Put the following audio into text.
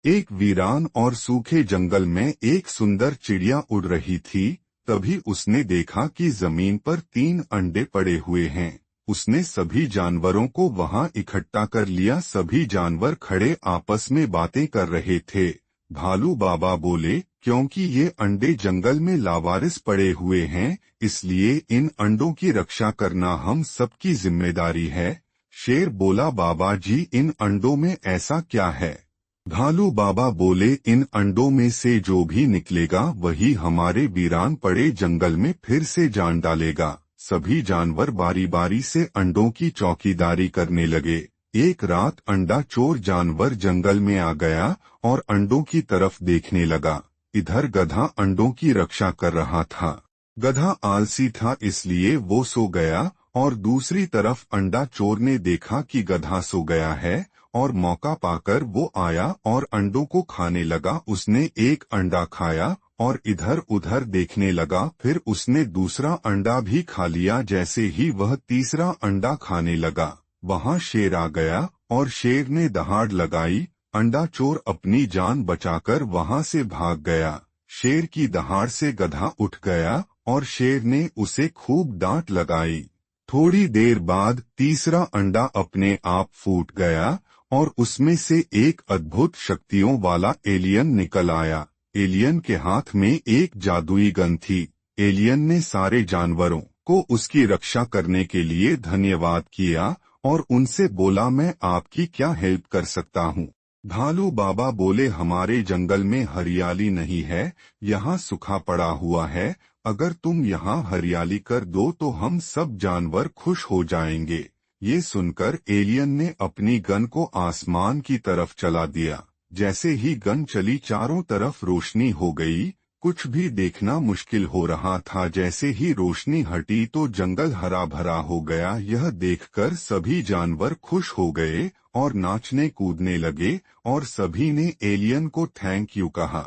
एक वीरान और सूखे जंगल में एक सुंदर चिड़िया उड़ रही थी। तभी उसने देखा कि जमीन पर 3 अंडे पड़े हुए हैं। उसने सभी जानवरों को वहां इकट्ठा कर लिया। सभी जानवर खड़े आपस में बातें कर रहे थे। भालू बाबा बोले, क्योंकि ये अंडे जंगल में लावारिस पड़े हुए हैं, इसलिए इन अंडों की रक्षा करना हम सबकी जिम्मेदारी है। शेर बोला, बाबा जी, इन अंडों में ऐसा क्या है? भालू बाबा बोले, इन अंडों में से जो भी निकलेगा वही हमारे वीरान पड़े जंगल में फिर से जान डालेगा। सभी जानवर बारी बारी से अंडों की चौकीदारी करने लगे। एक रात अंडा चोर जानवर जंगल में आ गया और अंडों की तरफ देखने लगा। इधर गधा अंडों की रक्षा कर रहा था। गधा आलसी था, इसलिए वो सो गया और दूसरी तरफ अंडा चोर ने देखा कि गधा सो गया है और मौका पाकर वो आया और अंडों को खाने लगा। उसने एक अंडा खाया और इधर उधर देखने लगा। फिर उसने दूसरा अंडा भी खा लिया। जैसे ही वह तीसरा अंडा खाने लगा, वहां शेर आ गया और शेर ने दहाड़ लगाई। अंडा चोर अपनी जान बचाकर वहां से भाग गया। शेर की दहाड़ से गधा उठ गया और शेर ने उसे खूब डांट लगाई। थोड़ी देर बाद तीसरा अंडा अपने आप फूट गया और उसमें से एक अद्भुत शक्तियों वाला एलियन निकल आया। एलियन के हाथ में एक जादुई गन थी। एलियन ने सारे जानवरों को उसकी रक्षा करने के लिए धन्यवाद किया और उनसे बोला, मैं आपकी क्या हेल्प कर सकता हूँ? भालू बाबा बोले, हमारे जंगल में हरियाली नहीं है, यहाँ सूखा पड़ा हुआ है। अगर तुम यहाँ हरियाली कर दो तो हम सब जानवर खुश हो जाएंगे। ये सुनकर एलियन ने अपनी गन को आसमान की तरफ चला दिया। जैसे ही गन चली, चारों तरफ रोशनी हो गई। कुछ भी देखना मुश्किल हो रहा था। जैसे ही रोशनी हटी तो जंगल हरा भरा हो गया। यह देखकर सभी जानवर खुश हो गए और नाचने कूदने लगे और सभी ने एलियन को थैंक यू कहा।